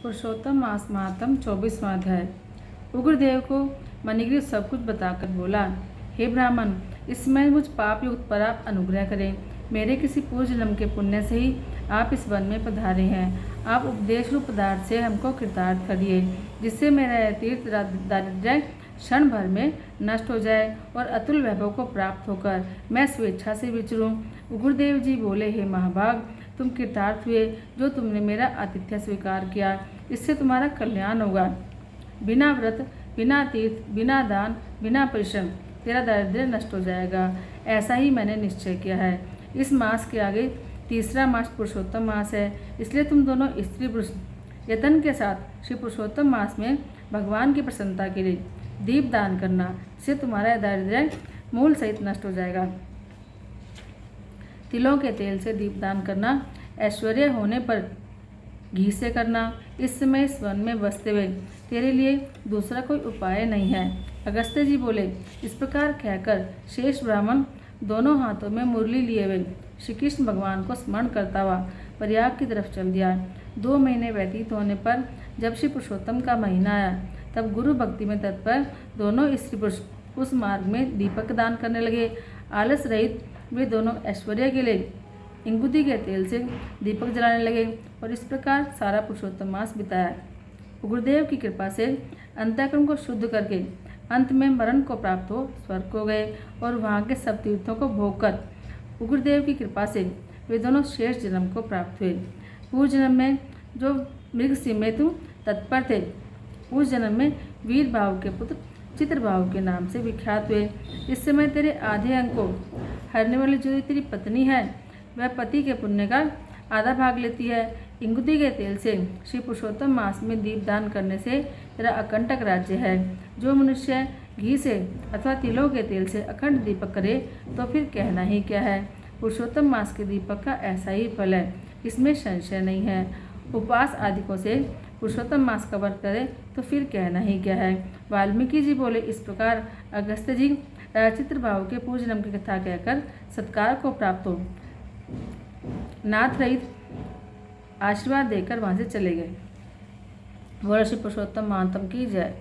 पुरुषोत्तम मास महात्म 24वां अध्याय। उग्रदेव को मणिग्रीव सब कुछ बताकर बोला, हे ब्राह्मण, इस समय मुझ पाप युक्त पर आप अनुग्रह करें। मेरे किसी पूर्व जन्म के पुण्य से ही आप इस वन में पधारे हैं। आप उपदेश रूप पदार्थ से हमको कृतार्थ करिए, जिससे मेरा तीर्थ दारिद्र्य क्षण भर में नष्ट हो जाए और अतुल वैभव को प्राप्त होकर मैं स्वेच्छा से विचरूं। उग्रदेव जी बोले, हे महाभाग, तुम कृतार्थ हुए जो तुमने मेरा आतिथ्य स्वीकार किया। इससे तुम्हारा कल्याण होगा। बिना व्रत, बिना तीर्थ, बिना दान, बिना परिश्रम तेरा दारिद्र्य नष्ट हो जाएगा। ऐसा ही मैंने निश्चय किया है। इस मास के आगे तीसरा मास पुरुषोत्तम मास है, इसलिए तुम दोनों स्त्री पुरुष यत्न के साथ श्री पुरुषोत्तम मास में भगवान की प्रसन्नता के लिए दीप दान करना। इससे तुम्हारा दारिद्र्य मूल सहित नष्ट हो जाएगा। तिलों के तेल से दीपदान करना, ऐश्वर्य होने पर घी से करना। इस समय इस वन में बसते हुए तेरे लिए दूसरा कोई उपाय नहीं है। अगस्त्य जी बोले, इस प्रकार कहकर शेष ब्राह्मण दोनों हाथों में मुरली लिए हुए श्री कृष्ण भगवान को स्मरण करता हुआ प्रयाग की तरफ चल दिया। 2 महीने व्यतीत होने पर जब श्री पुरुषोत्तम का महीना आया, तब गुरु भक्ति में तत्पर दोनों स्त्री पुरुष उस मार्ग में दीपक दान करने लगे। आलस रहित वे दोनों ऐश्वर्य के लिए इंगुदी के तेल से दीपक जलाने लगे और इस प्रकार सारा पुरुषोत्तम मास बिताया। उग्रदेव की कृपा से अंतःकरण को शुद्ध करके अंत में मरण को प्राप्त हो स्वर्ग को गए और वहाँ के सब तीर्थों को भोग कर उग्रदेव की कृपा से वे दोनों शेष जन्म को प्राप्त हुए। पूर्व जन्म में जो मृगसिंह में तुम तत्पर थे, उस जन्म में वीर भाव के पुत्र चित्रभाव के नाम से विख्यात हुए। इस समय तेरे आधे अंग को हरने वाली जो तेरी पत्नी है, वह पति के पुण्य का आधा भाग लेती है। इंगुदी के तेल से श्री पुरुषोत्तम मास में दीपदान करने से तेरा अकंटक राज्य है। जो मनुष्य घी से अथवा तिलों के तेल से अखंड दीपक करे तो फिर कहना ही क्या है। पुरुषोत्तम मास के दीपक का ऐसा ही फल है, इसमें संशय नहीं है। उपवास आदिकों से पुरुषोत्तम मास का व्रत करे तो फिर कहना ही क्या है। वाल्मीकि जी बोले, इस प्रकार अगस्त्य जी चित्रभाव के पूर्व जन्म की कथा कहकर सत्कार को प्राप्त हो नाथ रहित आशीर्वाद देकर वहां से चले गए। श्री पुरुषोत्तम महात्म की जय।